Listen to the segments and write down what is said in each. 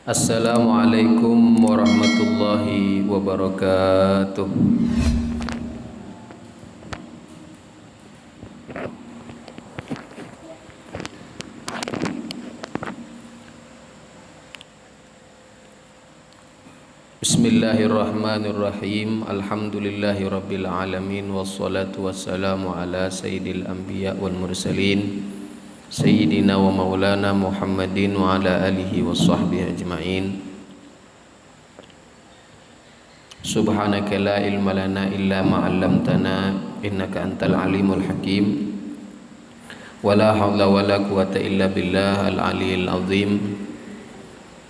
Assalamualaikum warahmatullahi wabarakatuh. Bismillahirrahmanirrahim. Alhamdulillahi rabbil alamin. Wassalatu wassalamu ala sayyidil anbiya wal mursalin Sayyidina wa maulana Muhammadin wa ala alihi wa sahbihi ajma'in. Subhanaka la ilma lana illa ma 'allamtana innaka antal alimul hakim. Wa la hawla wa la quwwata illa billah al-'aliyyil 'azim.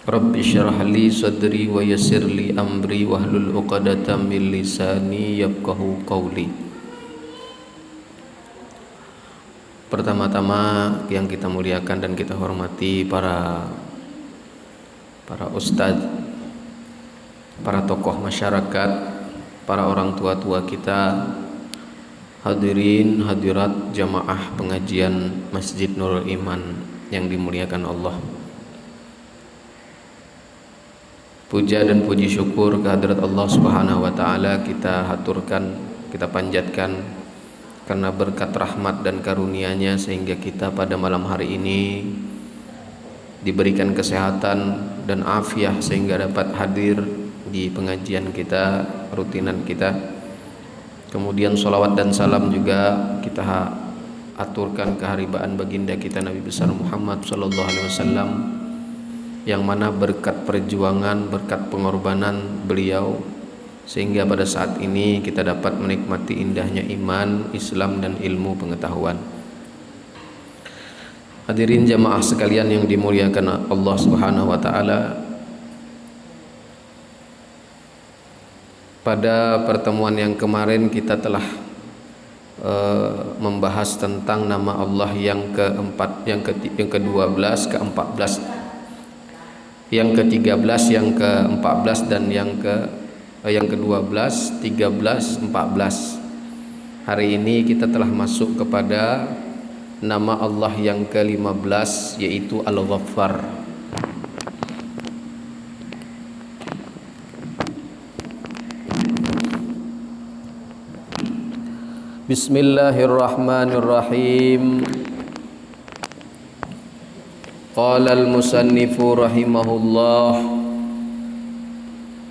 Rabbi syrah li sadri wa yassir li amri wahlul 'uqdatam min lisani yafqahu qawli. Pertama-tama yang kita muliakan dan kita hormati para ustadz, para tokoh masyarakat, para orang tua-tua kita, hadirin hadirat jamaah pengajian Masjid Nurul Iman yang dimuliakan Allah. Puja dan puji syukur kehadirat Allah Subhanahu wa taala kita haturkan, kita panjatkan karena berkat rahmat dan karunia-Nya sehingga kita pada malam hari ini diberikan kesehatan dan afiah sehingga dapat hadir di pengajian kita, rutinan kita. Kemudian salawat dan salam juga kita aturkan keharibaan baginda kita Nabi besar Muhammad sallallahu alaihi wasallam, yang mana berkat perjuangan, berkat pengorbanan beliau sehingga pada saat ini kita dapat menikmati indahnya iman, Islam dan ilmu pengetahuan. Hadirin jamaah sekalian yang dimuliakan Allah Subhanahu wa taala, pada pertemuan yang kemarin kita telah membahas tentang nama Allah yang keempat, yang ke-12, ke-14, yang ke-13, yang ke-14 dan yang ke-12, 13, 14. Hari ini kita telah masuk kepada nama Allah yang ke-15, yaitu Al-Ghaffar. Bismillahirrahmanirrahim. Qala al-musannifu rahimahullah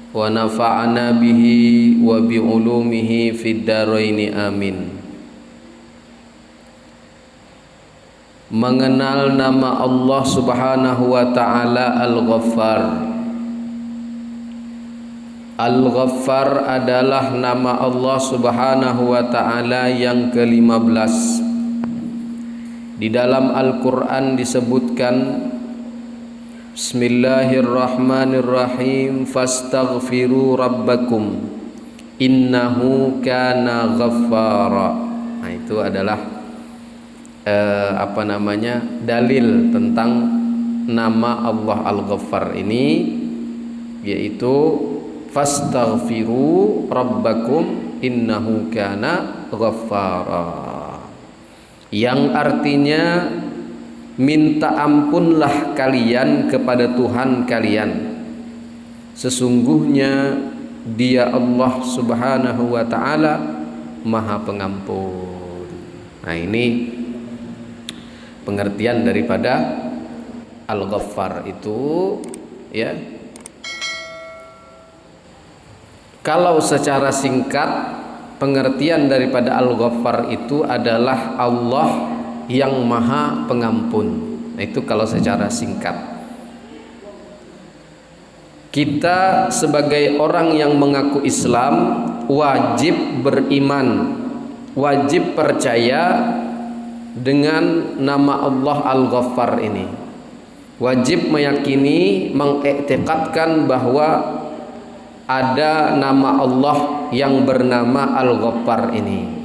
wa nafa'ana bihi wa bi ulumihi fid dharaini amin. Mengenal nama Allah Subhanahu wa taala Al-Ghaffar. Al-Ghaffar adalah nama Allah Subhanahu wa taala yang ke-15. Di dalam Al-Qur'an disebutkan Bismillahirrahmanirrahim, fastaghfiru rabbakum innahu kana ghaffara. Nah, itu adalah dalil tentang nama Allah Al-Ghaffar ini, yaitu fastaghfiru rabbakum innahu kana ghaffara, yang artinya minta ampunlah kalian kepada Tuhan kalian, sesungguhnya Dia Allah Subhanahu wa taala Maha Pengampun. Nah, ini pengertian daripada Al-Ghaffar itu, ya. Kalau secara singkat, pengertian daripada Al-Ghaffar itu adalah Allah yang Maha Pengampun. Nah, itu kalau secara singkat. Kita sebagai orang yang mengaku Islam wajib beriman, wajib percaya dengan nama Allah Al-Ghaffar ini. Wajib meyakini, mengiktikadkan bahwa ada nama Allah yang bernama Al-Ghaffar ini.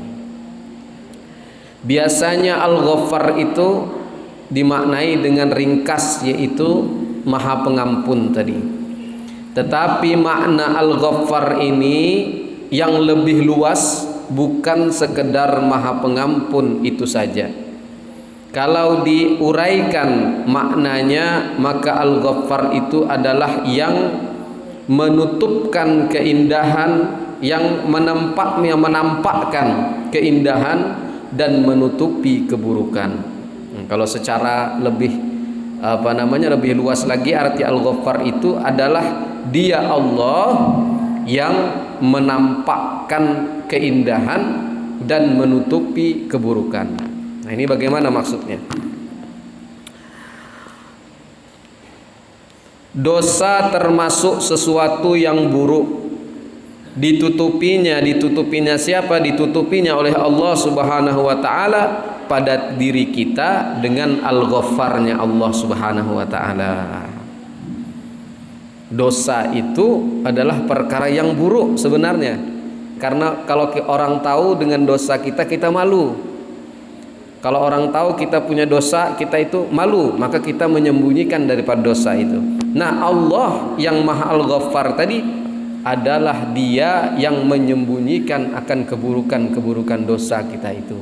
Biasanya Al-Ghaffar itu dimaknai dengan ringkas, yaitu Maha Pengampun tadi. Tetapi makna Al-Ghaffar ini yang lebih luas, bukan sekedar Maha Pengampun itu saja. Kalau diuraikan maknanya, maka Al-Ghaffar itu adalah yang menutupkan keindahan, yang menampakkan keindahan dan menutupi keburukan. Kalau secara lebih lebih luas lagi, arti Al-Ghaffar itu adalah Dia Allah yang menampakkan keindahan dan menutupi keburukan. Nah, ini bagaimana maksudnya? Dosa termasuk sesuatu yang buruk. Ditutupinya siapa? Ditutupinya oleh Allah Subhanahu wa taala pada diri kita dengan Al-Ghaffarnya Allah Subhanahu wa taala. Dosa itu adalah perkara yang buruk sebenarnya. Karena kalau orang tahu dengan dosa kita, kita malu. Kalau orang tahu kita punya dosa, kita itu malu, maka kita menyembunyikan daripada dosa itu. Nah, Allah yang Maha Al-Ghaffar tadi adalah Dia yang menyembunyikan akan keburukan-keburukan dosa kita itu.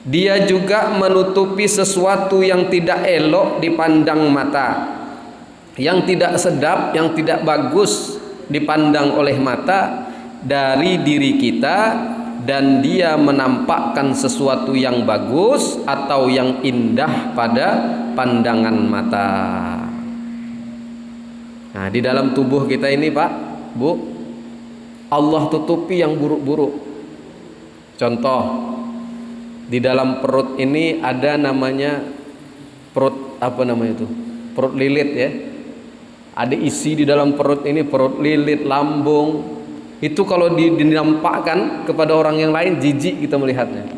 Dia juga menutupi sesuatu yang tidak elok dipandang mata, yang tidak sedap, yang tidak bagus dipandang oleh mata dari diri kita, dan Dia menampakkan sesuatu yang bagus atau yang indah pada pandangan mata. Nah, di dalam tubuh kita ini, Pak, Bu, Allah tutupi yang buruk-buruk. Contoh, di dalam perut ini ada namanya perut perut lilit ya. Ada isi di dalam perut ini, perut lilit, lambung. Itu kalau dinampakkan kepada orang yang lain, jijik kita melihatnya.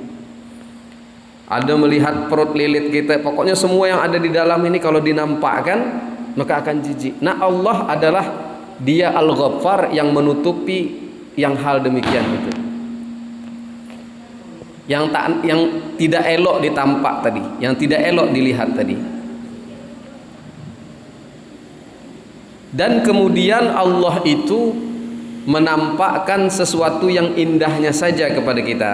Ada melihat perut lilit kita, pokoknya semua yang ada di dalam ini kalau dinampakkan maka akan jijik. Nah, Allah adalah Dia Al-Ghaffar yang menutupi yang hal demikian itu. Yang tidak elok ditampak tadi, yang tidak elok dilihat tadi. Dan kemudian Allah itu menampakkan sesuatu yang indahnya saja kepada kita,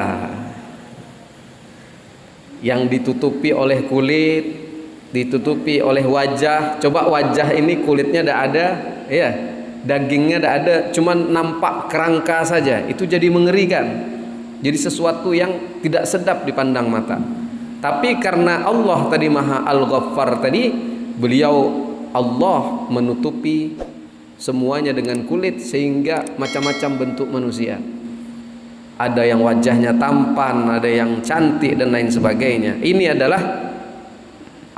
yang ditutupi oleh kulit, ditutupi oleh wajah. Coba wajah ini kulitnya tidak ada, ya, dagingnya tidak ada, cuman nampak kerangka saja, itu jadi mengerikan, jadi sesuatu yang tidak sedap dipandang mata. Tapi karena Allah tadi Maha Al-Ghaffar tadi, beliau Allah menutupi semuanya dengan kulit, sehingga macam-macam bentuk manusia. Ada yang wajahnya tampan, ada yang cantik dan lain sebagainya. Ini adalah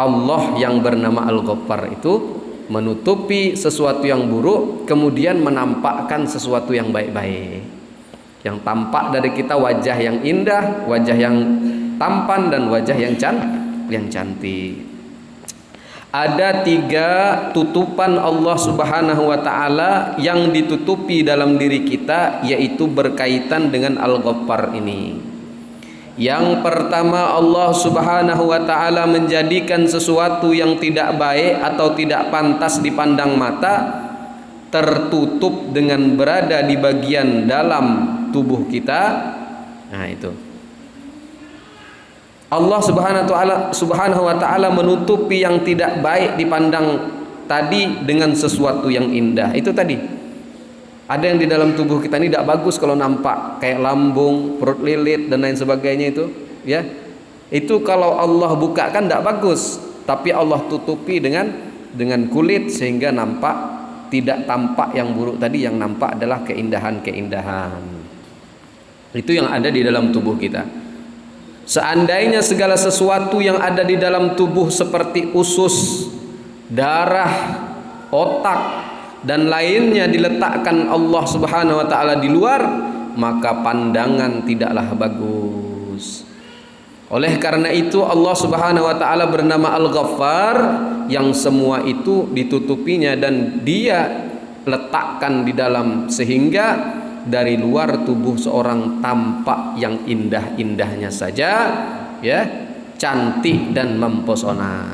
Allah yang bernama Al-Ghaffar itu menutupi sesuatu yang buruk, kemudian menampakkan sesuatu yang baik-baik. Yang tampak dari kita wajah yang indah, wajah yang tampan, dan wajah yang cantik. Ada 3 tutupan Allah Subhanahu wa ta'ala yang ditutupi dalam diri kita, yaitu berkaitan dengan Al-Ghaffar ini. Yang pertama, Allah Subhanahu wa ta'ala menjadikan sesuatu yang tidak baik atau tidak pantas dipandang mata tertutup dengan berada di bagian dalam tubuh kita. Nah, itu Allah Subhanahu wa ta'ala menutupi yang tidak baik dipandang tadi dengan sesuatu yang indah. Itu tadi, ada yang di dalam tubuh kita ini tidak bagus kalau nampak, kayak lambung, perut lilit dan lain sebagainya itu, ya. Itu kalau Allah bukakan tidak bagus, tapi Allah tutupi dengan kulit sehingga tidak tampak yang buruk tadi, yang nampak adalah keindahan-keindahan. Itu yang ada di dalam tubuh kita. Seandainya segala sesuatu yang ada di dalam tubuh seperti usus, darah, otak dan lainnya diletakkan Allah Subhanahu wa ta'ala di luar, maka pandangan tidaklah bagus. Oleh karena itu Allah Subhanahu wa ta'ala bernama Al-Ghaffar, yang semua itu ditutupinya dan Dia letakkan di dalam, sehingga dari luar tubuh seorang tampak yang indah-indahnya saja, ya, cantik dan mempesona.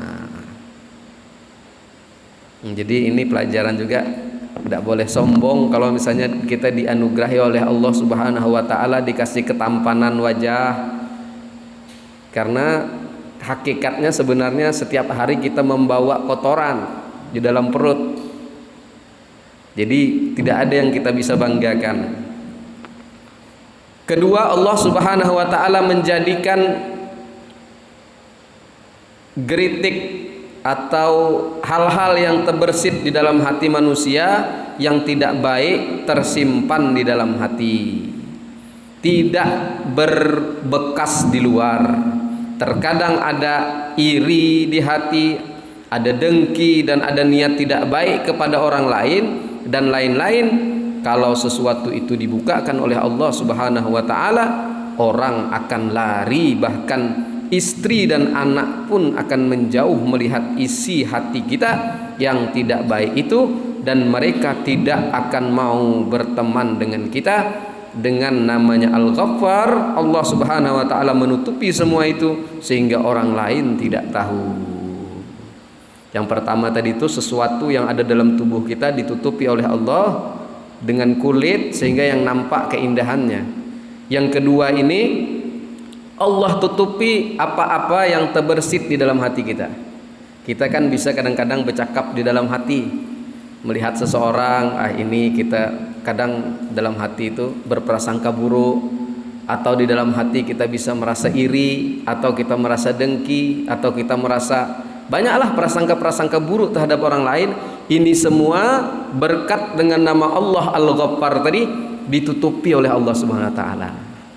Jadi ini pelajaran juga, tidak boleh sombong kalau misalnya kita dianugerahi oleh Allah Subhanahu wa ta'ala, dikasih ketampanan wajah, Karena hakikatnya sebenarnya setiap hari kita membawa kotoran di dalam perut. Jadi tidak ada yang kita bisa banggakan. Kedua, Allah Subhanahu wa taala menjadikan geritik atau hal-hal yang terbersit di dalam hati manusia yang tidak baik tersimpan di dalam hati, tidak berbekas di luar. Terkadang ada iri di hati, ada dengki, dan ada niat tidak baik kepada orang lain dan lain-lain. Kalau sesuatu itu dibukakan oleh Allah Subhanahu wa taala, orang akan lari, bahkan istri dan anak pun akan menjauh melihat isi hati kita yang tidak baik itu, dan mereka tidak akan mau berteman dengan kita. Dengan namanya Al-Ghaffar, Allah Subhanahu wa taala menutupi semua itu sehingga orang lain tidak tahu. Yang pertama tadi itu sesuatu yang ada dalam tubuh kita ditutupi oleh Allah dengan kulit sehingga yang nampak keindahannya. Yang kedua ini Allah tutupi apa-apa yang terbersit di dalam hati kita. Kita kan bisa kadang-kadang bercakap di dalam hati, melihat seseorang, ini kita kadang dalam hati itu berprasangka buruk, atau di dalam hati kita bisa merasa iri, atau kita merasa dengki, atau kita merasa banyaklah prasangka-prasangka buruk terhadap orang lain. Ini semua berkat dengan nama Allah Al-Ghaffar tadi ditutupi oleh Allah Subhanahu wa taala.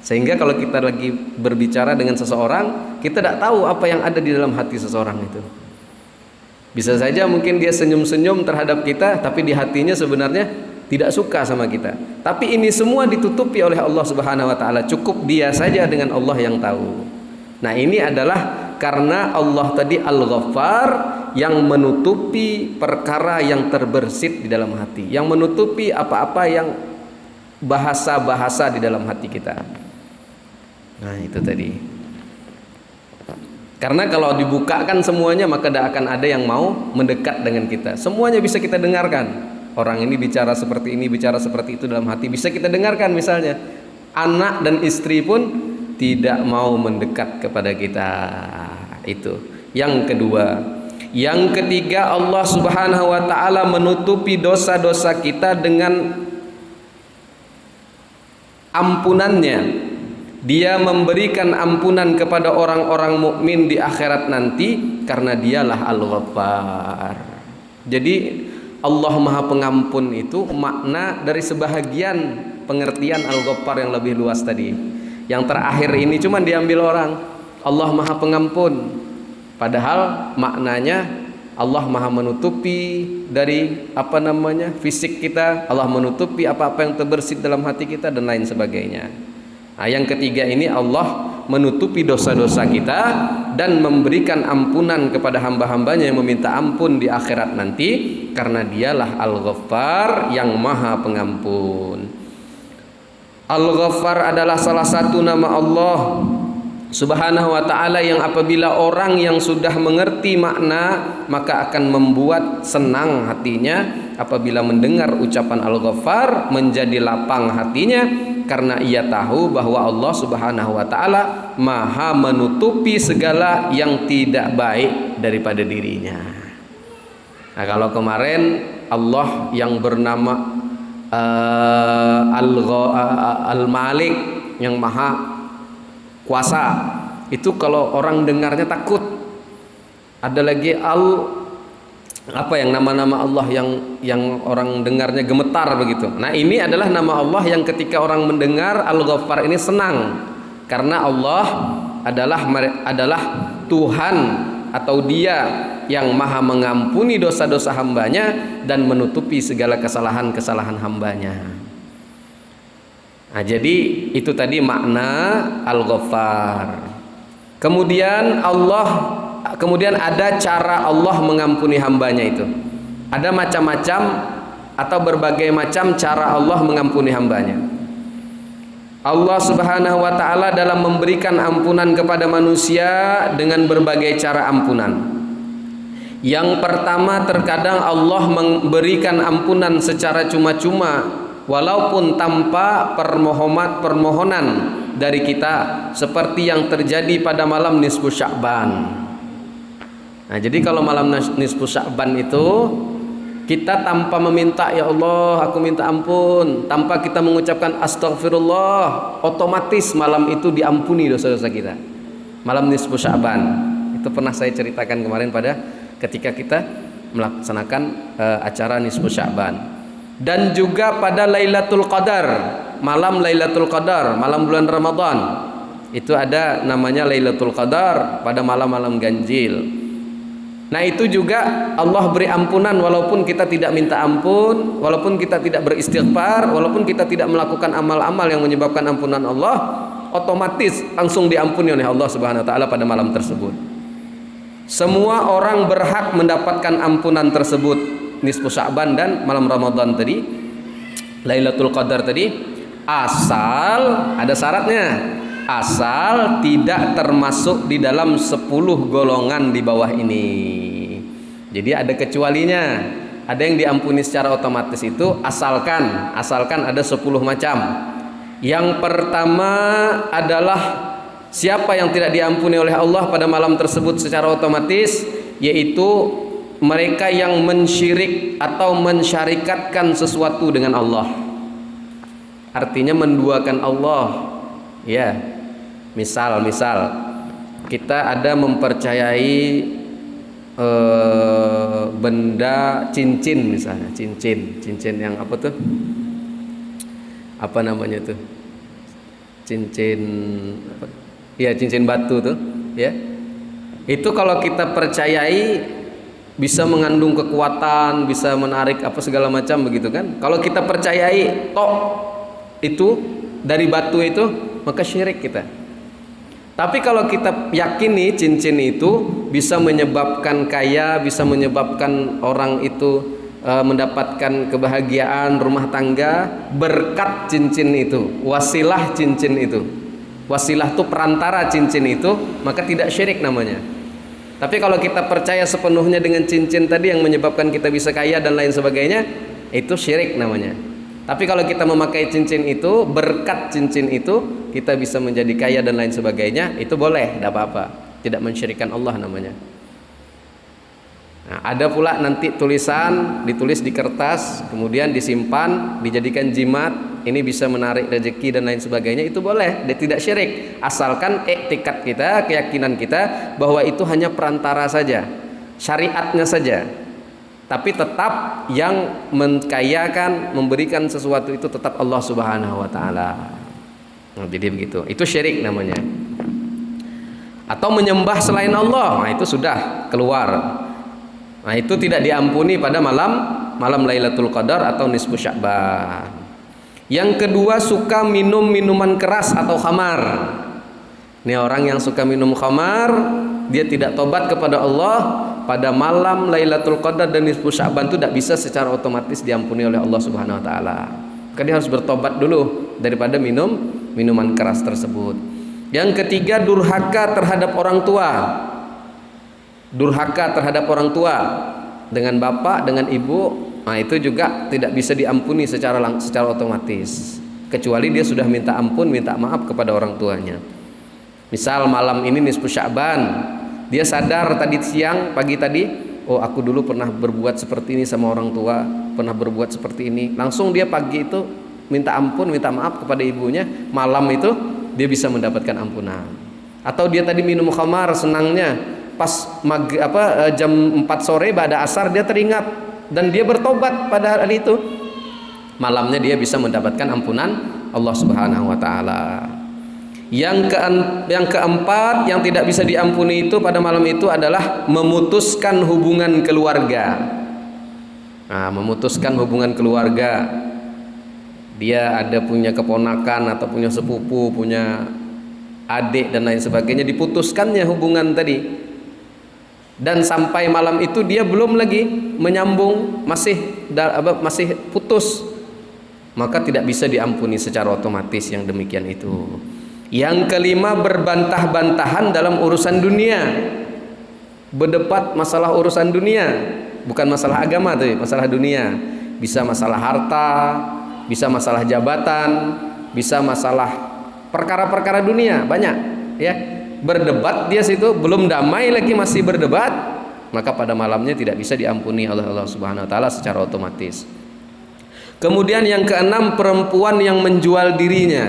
Sehingga kalau kita lagi berbicara dengan seseorang, kita tidak tahu apa yang ada di dalam hati seseorang itu. Bisa saja mungkin dia senyum-senyum terhadap kita, tapi di hatinya sebenarnya tidak suka sama kita. Tapi ini semua ditutupi oleh Allah Subhanahu wa taala. Cukup dia saja dengan Allah yang tahu. Nah, ini adalah karena Allah tadi Al-Ghaffar yang menutupi perkara yang terbersit di dalam hati, yang menutupi apa-apa yang bahasa-bahasa di dalam hati kita. Nah, itu tadi. Karena kalau dibukakan semuanya, maka tidak akan ada yang mau mendekat dengan kita. Semuanya bisa kita dengarkan. Orang ini bicara seperti ini, bicara seperti itu dalam hati, bisa kita dengarkan. Misalnya anak dan istri pun tidak mau mendekat kepada kita. Itu yang kedua. Yang ketiga, Allah Subhanahu wa taala menutupi dosa-dosa kita dengan ampunannya. Dia memberikan ampunan kepada orang-orang mukmin di akhirat nanti karena dialah Al-Ghaffar. Jadi Allah Maha Pengampun itu makna dari sebahagian pengertian Al-Ghaffar yang lebih luas tadi. Yang terakhir ini cuma diambil orang. Allah Maha Pengampun. Padahal maknanya Allah Maha menutupi dari fisik kita. Allah menutupi apa-apa yang terbersit dalam hati kita dan lain sebagainya. Nah, yang ketiga ini Allah menutupi dosa-dosa kita dan memberikan ampunan kepada hamba-hambanya yang meminta ampun di akhirat nanti karena dialah Al-Ghaffar yang Maha Pengampun. Al-Ghaffar adalah salah satu nama Allah Subhanahu wa ta'ala yang apabila orang yang sudah mengerti makna maka akan membuat senang hatinya. Apabila mendengar ucapan Al-Ghaffar menjadi lapang hatinya karena ia tahu bahwa Allah Subhanahu wa ta'ala Maha menutupi segala yang tidak baik daripada dirinya. Nah, kalau kemarin Allah yang bernama Al-Malik, yang Maha Kuasa, itu kalau orang dengarnya takut. Ada lagi nama-nama Allah yang orang dengarnya gemetar begitu. Nah, ini adalah nama Allah yang ketika orang mendengar Al-Ghaffar ini senang karena Allah adalah Tuhan atau Dia yang Maha mengampuni dosa-dosa hambanya dan menutupi segala kesalahan-kesalahan hambanya. Nah, jadi itu tadi makna Al-Ghaffar. Kemudian ada cara Allah mengampuni hambanya itu. Ada macam-macam atau berbagai macam cara Allah mengampuni hambanya. Allah Subhanahu wa ta'ala dalam memberikan ampunan kepada manusia dengan berbagai cara ampunan. Yang pertama, terkadang Allah memberikan ampunan secara cuma-cuma walaupun tanpa permohonan dari kita seperti yang terjadi pada malam nisfu Sya'ban. Nah, jadi kalau malam nisfu Sya'ban itu kita tanpa meminta ya Allah aku minta ampun, tanpa kita mengucapkan astagfirullah, otomatis malam itu diampuni dosa-dosa kita. Malam nisfu Sya'ban itu pernah saya ceritakan kemarin pada ketika kita melaksanakan acara nisfu Sya'ban. Dan juga pada Lailatul Qadar, malam Lailatul Qadar, malam bulan Ramadan, itu ada namanya Lailatul Qadar pada malam-malam ganjil. Nah itu juga Allah beri ampunan walaupun kita tidak minta ampun, walaupun kita tidak beristighfar, walaupun kita tidak melakukan amal-amal yang menyebabkan ampunan Allah, otomatis langsung diampuni oleh Allah Subhanahu wa taala pada malam tersebut. Semua orang berhak mendapatkan ampunan tersebut, nisfu Sya'ban dan malam Ramadan tadi, Lailatul Qadar tadi, asal ada syaratnya, asal tidak termasuk di dalam 10 golongan di bawah ini. Jadi ada kecualinya, ada yang diampuni secara otomatis itu asalkan ada 10 macam. Yang pertama adalah siapa yang tidak diampuni oleh Allah pada malam tersebut secara otomatis, yaitu mereka yang mensyirik atau mensyarikatkan sesuatu dengan Allah. Artinya menduakan Allah. Ya, misal kita ada mempercayai benda cincin, misalnya cincin yang apa tuh? Apa namanya tuh? Cincin apa? Ya, cincin batu tuh, ya. Itu kalau kita percayai bisa mengandung kekuatan, bisa menarik apa segala macam begitu kan? Kalau kita percayai tok itu dari batu itu, maka syirik kita. Tapi kalau kita yakini cincin itu bisa menyebabkan kaya, bisa menyebabkan orang itu mendapatkan kebahagiaan rumah tangga berkat cincin itu, wasilah cincin itu. Wasilah itu perantara cincin itu, maka tidak syirik namanya. Tapi kalau kita percaya sepenuhnya dengan cincin tadi yang menyebabkan kita bisa kaya dan lain sebagainya, itu syirik namanya. Tapi kalau kita memakai cincin itu, berkat cincin itu kita bisa menjadi kaya dan lain sebagainya, itu boleh, tidak apa-apa, tidak mensyirikkan Allah namanya. Nah, ada pula nanti tulisan ditulis di kertas, kemudian disimpan, dijadikan jimat, ini bisa menarik rezeki dan lain sebagainya, itu boleh, dia tidak syirik, asalkan iktikad kita, keyakinan kita bahwa itu hanya perantara saja, syariatnya saja. Tapi tetap yang mengkayakan, memberikan sesuatu itu tetap Allah Subhanahu wa taala. Nah, jadi begitu. Itu syirik namanya. Atau menyembah selain Allah, nah itu sudah keluar. Nah, itu tidak diampuni pada malam Lailatul Qadar atau nisfu Sya'ban. Yang kedua, suka minum minuman keras atau khamar. Ini orang yang suka minum khamar, dia tidak tobat kepada Allah pada malam Lailatul Qadar dan nisfu Sya'ban, itu tidak bisa secara otomatis diampuni oleh Allah Subhanahu wa taala. Maka dia harus bertobat dulu daripada minum minuman keras tersebut. Yang ketiga, durhaka terhadap orang tua. Durhaka terhadap orang tua dengan bapak, dengan ibu, nah itu juga tidak bisa diampuni secara otomatis, kecuali dia sudah minta ampun, minta maaf kepada orang tuanya. Misal malam ini nisfu Sya'ban, dia sadar tadi siang, pagi tadi, oh aku dulu pernah berbuat seperti ini sama orang tua, pernah berbuat seperti ini. Langsung dia pagi itu minta ampun, minta maaf kepada ibunya, malam itu dia bisa mendapatkan ampunan. Atau dia tadi minum khamar, senangnya pas jam 4 sore pada asar dia teringat dan dia bertobat pada hari itu, malamnya dia bisa mendapatkan ampunan Allah Subhanahu wa taala. Yang keempat yang tidak bisa diampuni itu pada malam itu adalah memutuskan hubungan keluarga. Nah, memutuskan hubungan keluarga, dia ada punya keponakan atau punya sepupu, punya adik dan lain sebagainya, diputuskannya hubungan tadi, dan sampai malam itu dia belum lagi menyambung, masih putus, maka tidak bisa diampuni secara otomatis yang demikian itu. Yang kelima, berbantah-bantahan dalam urusan dunia, berdebat masalah urusan dunia, bukan masalah agama tapi masalah dunia. Bisa masalah harta, bisa masalah jabatan, bisa masalah perkara-perkara dunia banyak, ya. Berdebat dia situ, belum damai lagi masih berdebat, maka pada malamnya tidak bisa diampuni oleh Allah Subhanahu wa taala secara otomatis. Kemudian yang keenam, perempuan yang menjual dirinya.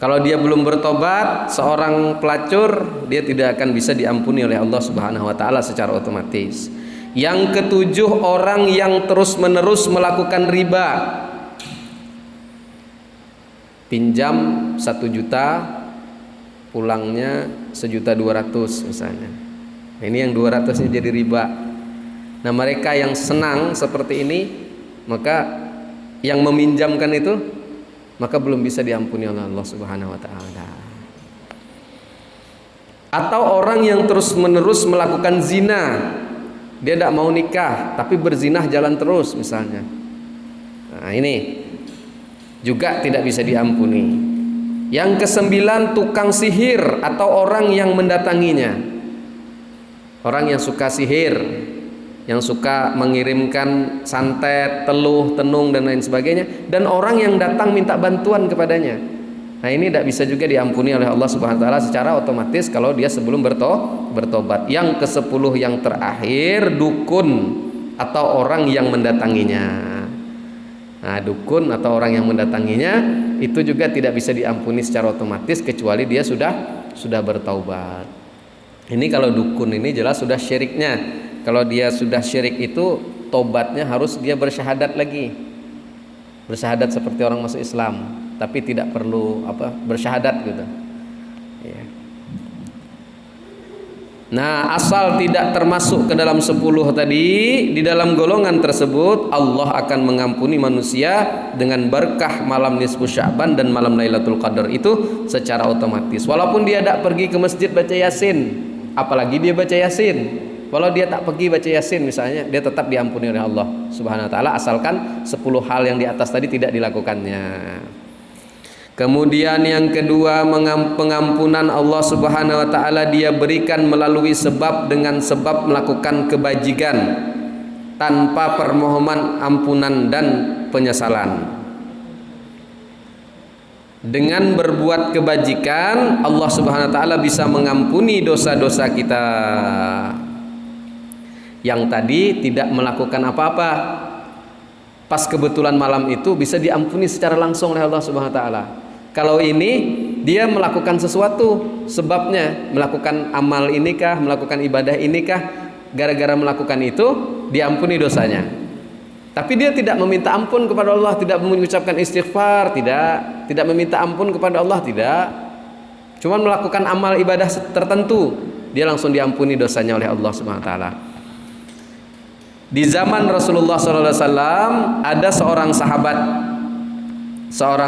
Kalau dia belum bertobat, seorang pelacur, dia tidak akan bisa diampuni oleh Allah Subhanahu wa taala secara otomatis. Yang ketujuh, orang yang terus-menerus melakukan riba. Pinjam 1 juta, pulangnya 1.200.000 misalnya. Nah, ini yang 200-nya jadi riba. Nah, mereka yang senang seperti ini, maka yang meminjamkan itu, maka belum bisa diampuni oleh Allah Subhanahu wa taala. Atau orang yang terus-menerus melakukan zina. Dia tidak mau nikah tapi berzinah jalan terus misalnya. Nah, ini juga tidak bisa diampuni. Yang ke-9, tukang sihir atau orang yang mendatanginya. Orang yang suka sihir, yang suka mengirimkan santet, teluh, tenung dan lain sebagainya, dan orang yang datang minta bantuan kepadanya. Nah, ini tidak bisa juga diampuni oleh Allah Subhanahu wa taala secara otomatis kalau dia sebelum bertobat. Yang ke-10 yang terakhir, dukun atau orang yang mendatanginya. Nah, dukun atau orang yang mendatanginya itu juga tidak bisa diampuni secara otomatis kecuali dia sudah bertaubat. Ini kalau dukun ini jelas sudah syiriknya. Kalau dia sudah syirik itu tobatnya harus dia bersyahadat lagi. Bersyahadat seperti orang masuk Islam, tapi tidak perlu bersyahadat gitu. Ya. Nah, asal tidak termasuk ke dalam 10 tadi, di dalam golongan tersebut Allah akan mengampuni manusia dengan berkah malam nisfu Sya'ban dan malam Lailatul Qadar itu secara otomatis. Walaupun dia tidak pergi ke masjid baca Yasin, apalagi dia baca Yasin. Kalau dia tak pergi baca Yasin misalnya, dia tetap diampuni oleh Allah Subhanahu wa taala asalkan 10 hal yang di atas tadi tidak dilakukannya. Kemudian yang kedua, pengampunan Allah Subhanahu wa taala dia berikan melalui sebab dengan sebab melakukan kebajikan tanpa permohonan ampunan dan penyesalan. Dengan berbuat kebajikan Allah Subhanahu wa taala bisa mengampuni dosa-dosa kita. Yang tadi tidak melakukan apa-apa, pas kebetulan malam itu bisa diampuni secara langsung oleh Allah Subhanahu wa taala. Kalau ini dia melakukan sesuatu sebabnya, melakukan amal inikah, melakukan ibadah inikah, gara-gara melakukan itu diampuni dosanya. Tapi dia tidak meminta ampun kepada Allah, tidak mengucapkan istighfar, tidak meminta ampun kepada Allah, tidak. Cuma melakukan amal ibadah tertentu, dia langsung diampuni dosanya oleh Allah Subhanahu wa taala. Di zaman Rasulullah SAW ada seorang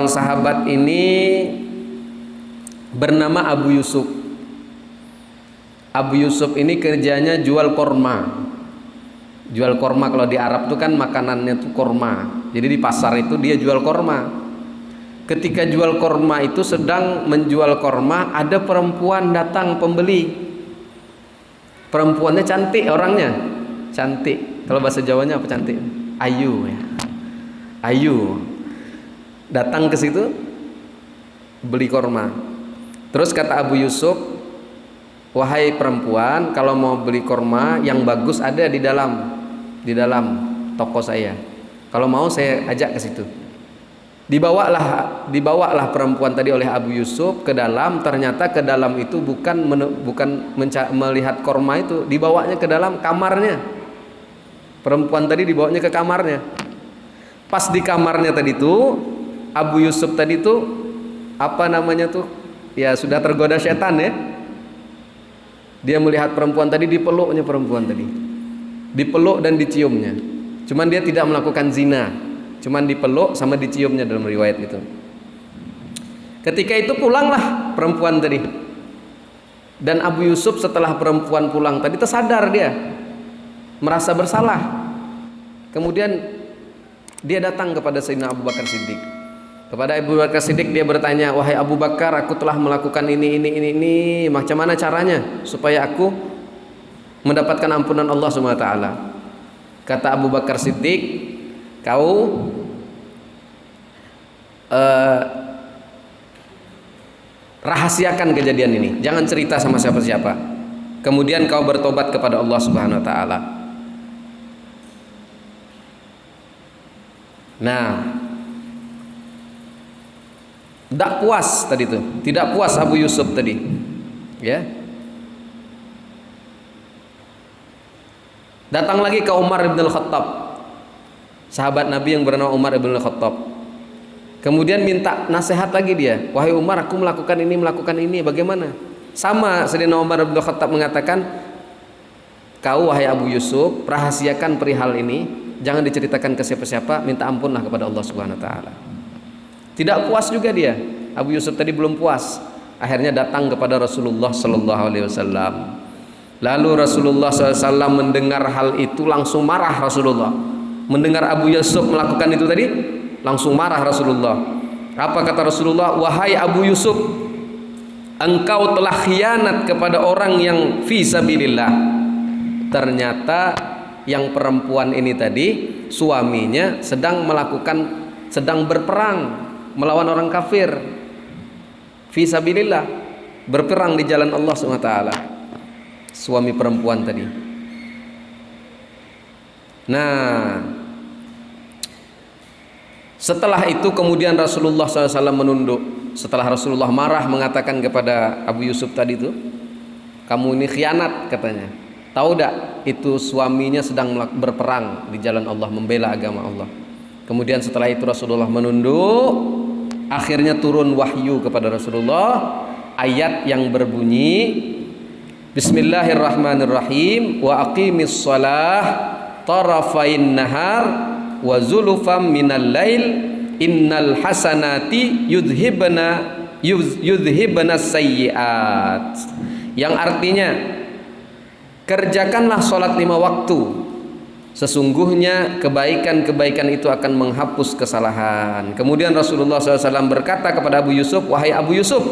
sahabat ini bernama Abu Yusuf. Abu Yusuf ini kerjanya jual korma. Jual korma, kalau di Arab itu kan makanannya tuh korma. Jadi di pasar itu dia jual korma. Ketika jual korma itu sedang menjual korma, ada perempuan datang pembeli. Perempuannya cantik, orangnya cantik. Kalau bahasa Jawanya apa cantik? Ayu ya. Ayu. Datang ke situ beli korma. Terus kata Abu Yusuf, wahai perempuan, kalau mau beli korma yang bagus ada di dalam toko saya. Kalau mau saya ajak ke situ. Dibawalah perempuan tadi oleh Abu Yusuf ke dalam. Ternyata ke dalam itu bukan melihat korma itu, dibawanya ke dalam kamarnya. Perempuan tadi dibawanya ke kamarnya. Pas di kamarnya tadi tuh Abu Yusuf tadi tuh ya sudah tergoda setan ya. Dia melihat perempuan tadi, dipeluknya perempuan tadi, dipeluk dan diciumnya. Cuman dia tidak melakukan zina, cuman dipeluk sama diciumnya dalam riwayat itu. Ketika itu pulanglah perempuan tadi. Dan Abu Yusuf setelah perempuan pulang tadi tersadar, dia merasa bersalah. Kemudian dia datang kepada Sayyidina Abu Bakar Siddiq. Kepada Abu Bakar Siddiq dia bertanya, wahai Abu Bakar, aku telah melakukan ini, macam mana caranya supaya aku mendapatkan ampunan Allah Subhanahu wa taala? Kata Abu Bakar Siddiq, kau rahasiakan kejadian ini, jangan cerita sama siapa-siapa. Kemudian kau bertobat kepada Allah Subhanahu wa taala. Nah, tidak puas tadi itu, tidak puas Abu Yusuf tadi, ya. Datang lagi ke Umar bin Al-Khattab, sahabat Nabi yang bernama Umar bin Al-Khattab. Kemudian minta nasihat lagi dia, wahai Umar, aku melakukan ini, bagaimana? Sama Sayyidina Umar bin Al-Khattab mengatakan, kau wahai Abu Yusuf, rahasiakan perihal ini, jangan diceritakan ke siapa-siapa, minta ampunlah kepada Allah Subhanahu wa taala. Tidak puas juga dia, Abu Yusuf tadi belum puas. Akhirnya datang kepada Rasulullah sallallahu alaihi wasallam. Lalu Rasulullah SAW mendengar hal itu langsung marah. Rasulullah mendengar Abu Yusuf melakukan itu tadi, langsung marah Rasulullah. Apa kata Rasulullah? Wahai Abu Yusuf, engkau telah khianat kepada orang yang fi sabilillah. Ternyata yang perempuan ini tadi, suaminya sedang berperang melawan orang kafir, fi sabilillah, berperang di jalan Allah SWT. Suami perempuan tadi. Nah, setelah itu kemudian Rasulullah SAW menunduk. Setelah Rasulullah marah mengatakan kepada Abu Yusuf tadi itu, kamu ini khianat katanya. Tahu tidak itu suaminya sedang berperang di jalan Allah, membela agama Allah. Kemudian setelah itu Rasulullah menunduk. Akhirnya turun wahyu kepada Rasulullah, ayat yang berbunyi, Bismillahirrahmanirrahim, wa aqimis shalah tarafain nahar wa zulufam minal lail innal hasanati yudhibna sayyiat. Yang artinya, kerjakanlah sholat 5 waktu, sesungguhnya kebaikan-kebaikan itu akan menghapus kesalahan. Kemudian Rasulullah SAW berkata kepada Abu Yusuf, wahai Abu Yusuf,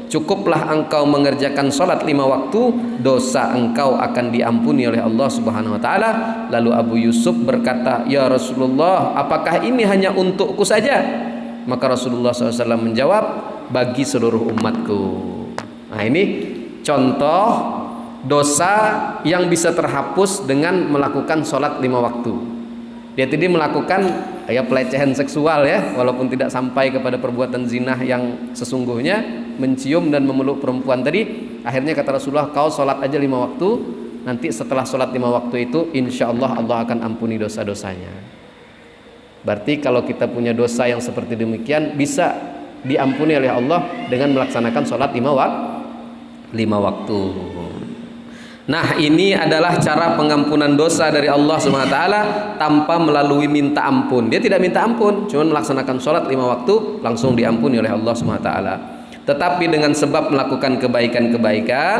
cukuplah engkau mengerjakan sholat 5 waktu, dosa engkau akan diampuni oleh Allah Subhanahu wa taala. Lalu Abu Yusuf berkata, ya Rasulullah, apakah ini hanya untukku saja? Maka Rasulullah SAW menjawab, bagi seluruh umatku. Nah, ini contoh dosa yang bisa terhapus dengan melakukan sholat 5 waktu. Dia tadi melakukan pelecehan seksual, ya, walaupun tidak sampai kepada perbuatan zina yang sesungguhnya, mencium dan memeluk perempuan tadi. Akhirnya kata Rasulullah, kau sholat aja 5 waktu, nanti setelah sholat 5 waktu itu insya Allah Allah akan ampuni dosa-dosanya. Berarti kalau kita punya dosa yang seperti demikian, bisa diampuni oleh Allah dengan melaksanakan sholat 5 waktu. Nah, ini adalah cara pengampunan dosa dari Allah Subhanahu wa taala tanpa melalui minta ampun. Dia tidak minta ampun, cuma melaksanakan sholat 5 waktu langsung diampuni oleh Allah Subhanahu wa taala. Tetapi dengan sebab melakukan kebaikan-kebaikan,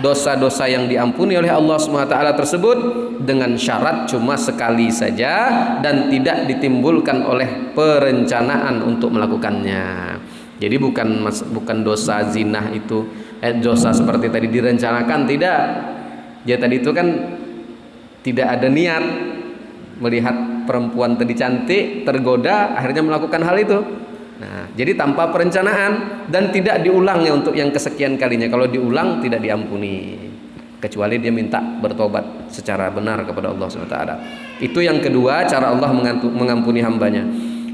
dosa-dosa yang diampuni oleh Allah Subhanahu wa taala tersebut dengan syarat cuma sekali saja dan tidak ditimbulkan oleh perencanaan untuk melakukannya. Jadi bukan dosa zina itu dosa seperti tadi direncanakan, tidak. Dia tadi itu kan tidak ada niat, melihat perempuan tadi cantik, tergoda, akhirnya melakukan hal itu. Nah, jadi tanpa perencanaan dan tidak diulang ya untuk yang kesekian kalinya. Kalau diulang tidak diampuni, kecuali dia minta bertobat secara benar kepada Allah SWT. Itu yang kedua, cara Allah mengampuni hambanya.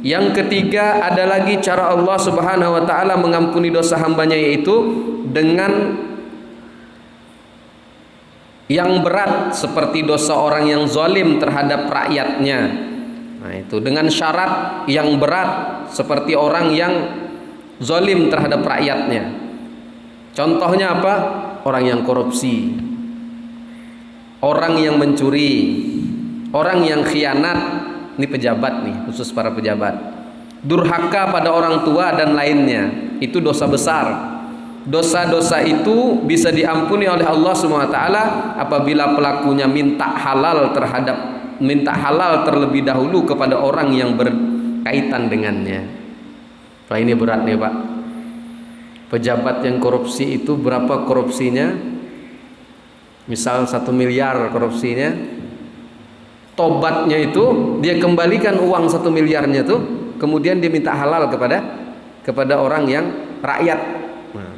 Yang ketiga ada lagi cara Allah Subhanahu wa taala mengampuni dosa hambanya, yaitu dengan yang berat seperti dosa orang yang zalim terhadap rakyatnya. Nah, itu dengan syarat yang berat seperti orang yang zalim terhadap rakyatnya. Contohnya apa? Orang yang korupsi, orang yang mencuri, orang yang khianat. Ini pejabat nih, khusus para pejabat. Durhaka pada orang tua dan lainnya, itu dosa besar. Dosa-dosa itu bisa diampuni oleh Allah Subhanahu wa taala apabila pelakunya minta halal terlebih dahulu kepada orang yang berkaitan dengannya. Nah, ini berat nih, Pak. Pejabat yang korupsi itu berapa korupsinya? Misal 1 miliar korupsinya, tobatnya itu dia kembalikan uang 1 miliarnya tuh, kemudian dia minta halal kepada orang yang rakyat. Nah,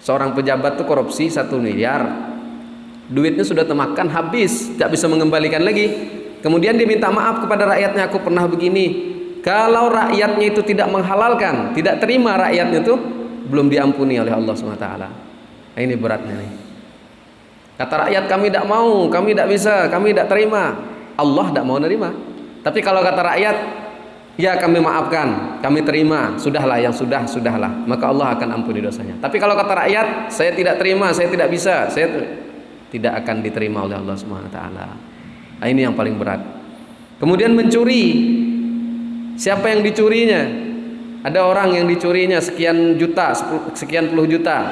Seorang pejabat tuh korupsi 1 miliar, duitnya sudah termakan habis, tidak bisa mengembalikan lagi. Kemudian dia minta maaf kepada rakyatnya, aku pernah begini. Kalau rakyatnya itu tidak menghalalkan, tidak terima rakyatnya itu, belum diampuni oleh Allah SWT. Nah, ini beratnya nih. Kata rakyat, kami tidak mau, kami tidak bisa, kami tidak terima. Allah tidak mau nerima. Tapi kalau kata rakyat, ya kami maafkan, kami terima, sudahlah, yang sudah, sudahlah, maka Allah akan ampuni dosanya. Tapi kalau kata rakyat, saya tidak terima, saya tidak bisa, saya tidak akan diterima oleh Allah SWT. Nah, ini yang paling berat. Kemudian mencuri. Siapa yang dicurinya? Ada orang yang dicurinya sekian juta, sekian puluh juta.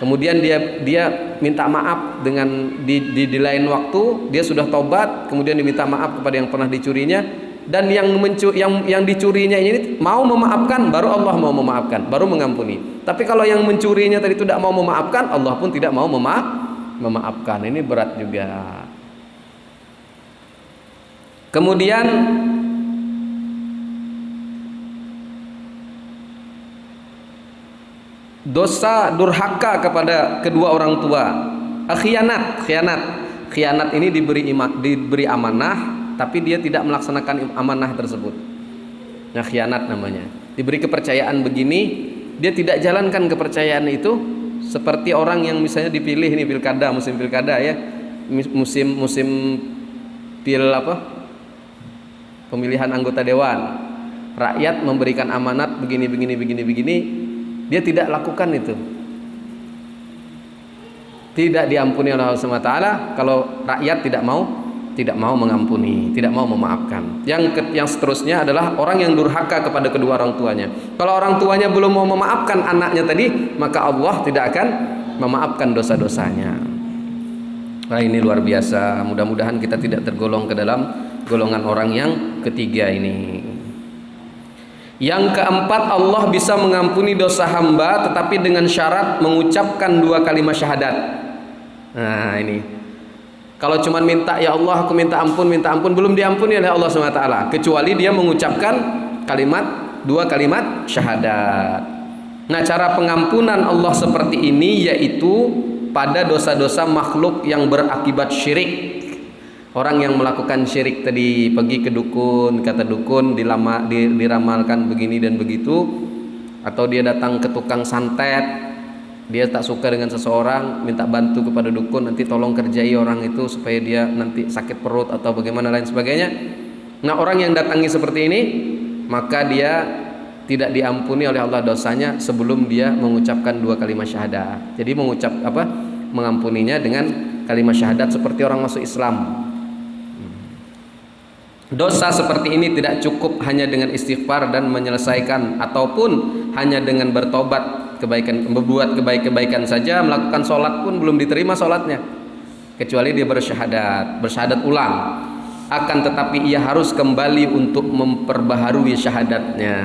Kemudian dia minta maaf dengan di lain waktu, dia sudah tobat, kemudian diminta maaf kepada yang pernah dicurinya, dan yang dicurinya ini mau memaafkan, baru Allah mau memaafkan, baru mengampuni. Tapi kalau yang mencurinya tadi tidak mau memaafkan, Allah pun tidak mau memaafkan. Ini berat juga. Kemudian dosa durhaka kepada kedua orang tua. Khianat ini diberi amanah, tapi dia tidak melaksanakan amanah tersebut. Nah, khianat namanya. Diberi kepercayaan begini, dia tidak jalankan kepercayaan itu. Seperti orang yang misalnya dipilih nih pilkada, musim pilkada ya, musim pemilihan anggota dewan. Rakyat memberikan amanat begini, dia tidak lakukan itu, tidak diampuni oleh Allah SWT kalau rakyat tidak mau mengampuni, tidak mau memaafkan. Yang seterusnya adalah orang yang durhaka kepada kedua orang tuanya. Kalau orang tuanya belum mau memaafkan anaknya tadi, maka Allah tidak akan memaafkan dosa-dosanya. Nah, ini luar biasa. Mudah-mudahan kita tidak tergolong ke dalam golongan orang yang ketiga ini. Yang keempat, Allah bisa mengampuni dosa hamba tetapi dengan syarat mengucapkan 2 kalimat syahadat. Nah, ini kalau cuma minta, ya Allah aku minta ampun, belum diampuni oleh Allah SWT, kecuali dia mengucapkan 2 kalimat syahadat. Nah, cara pengampunan Allah seperti ini yaitu pada dosa-dosa makhluk yang berakibat syirik. Orang yang melakukan syirik tadi, pergi ke dukun, kata dukun diramalkan begini dan begitu, atau dia datang ke tukang santet, dia tak suka dengan seseorang, minta bantu kepada dukun, nanti tolong kerjai orang itu supaya dia nanti sakit perut atau bagaimana lain sebagainya. Nah, orang yang datangi seperti ini, maka dia tidak diampuni oleh Allah dosanya sebelum dia mengucapkan 2 kalimat syahadat. Jadi mengampuninya dengan kalimat syahadat seperti orang masuk Islam. Dosa seperti ini tidak cukup hanya dengan istighfar dan menyelesaikan, ataupun hanya dengan bertobat, berbuat kebaikan saja, melakukan sholat pun belum diterima sholatnya, kecuali dia bersyahadat ulang. Akan tetapi ia harus kembali untuk memperbaharui syahadatnya.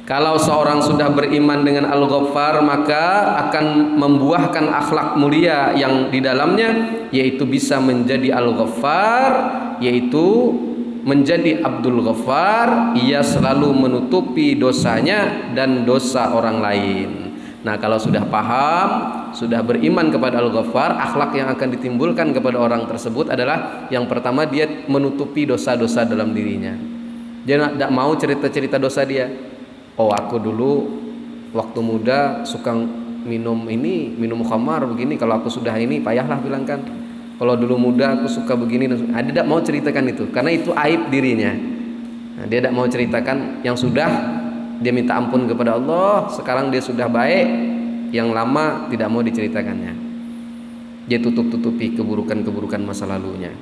Kalau seorang sudah beriman dengan Al-Ghaffar, maka akan membuahkan akhlak mulia yang di dalamnya, yaitu bisa menjadi Al-Ghaffar, yaitu menjadi Abdul Ghaffar. Ia selalu menutupi dosanya dan dosa orang lain. Nah, kalau sudah paham, sudah beriman kepada Al-Ghaffar, akhlak yang akan ditimbulkan kepada orang tersebut adalah yang pertama, dia menutupi dosa-dosa dalam dirinya. Dia tidak mau cerita-cerita dosa dia. Oh, aku dulu waktu muda suka minum khamar begini, kalau aku sudah ini payahlah, bilangkan. Kalau dulu muda aku suka begini, dia tidak mau ceritakan itu karena itu aib dirinya. Nah, dia tidak mau ceritakan yang sudah dia minta ampun kepada Allah, sekarang dia sudah baik, yang lama tidak mau diceritakannya. Dia tutup-tutupi keburukan-keburukan masa lalunya.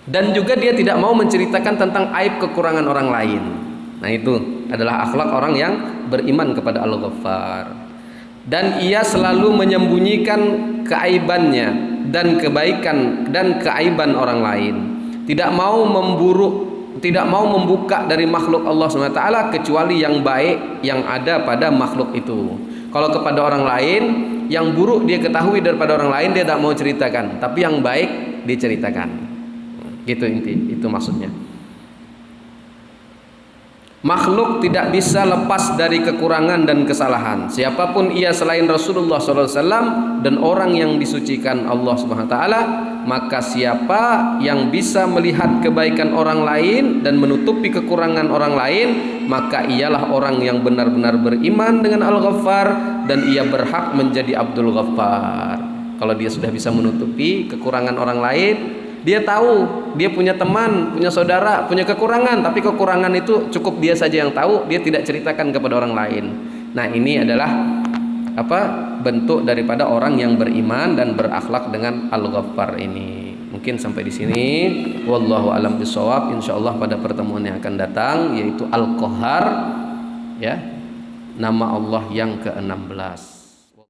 Dan juga dia tidak mau menceritakan tentang aib kekurangan orang lain. Nah, itu adalah akhlak orang yang beriman kepada Al-Ghaffar. Dan ia selalu menyembunyikan keaibannya dan kebaikan dan keaiban orang lain. Tidak mau membuka dari makhluk Allah SWT kecuali yang baik yang ada pada makhluk itu. Kalau kepada orang lain, yang buruk dia ketahui daripada orang lain, dia tidak mau ceritakan, tapi yang baik diceritakan. Gitu itu maksudnya. Makhluk tidak bisa lepas dari kekurangan dan kesalahan. Siapapun ia selain Rasulullah SAW dan orang yang disucikan Allah Subhanahu Wa Taala, maka siapa yang bisa melihat kebaikan orang lain dan menutupi kekurangan orang lain, maka ialah orang yang benar-benar beriman dengan Al-Ghaffar dan ia berhak menjadi Abdul Ghaffar. Kalau dia sudah bisa menutupi kekurangan orang lain, dia tahu dia punya teman, punya saudara, punya kekurangan, tapi kekurangan itu cukup dia saja yang tahu, dia tidak ceritakan kepada orang lain. Nah, ini adalah bentuk daripada orang yang beriman dan berakhlak dengan Al-Ghaffar ini. Mungkin sampai di sini. Wallahu a'lam bishawab. Insyaallah pada pertemuan yang akan datang, yaitu Al-Qahhar, ya, nama Allah yang ke-16.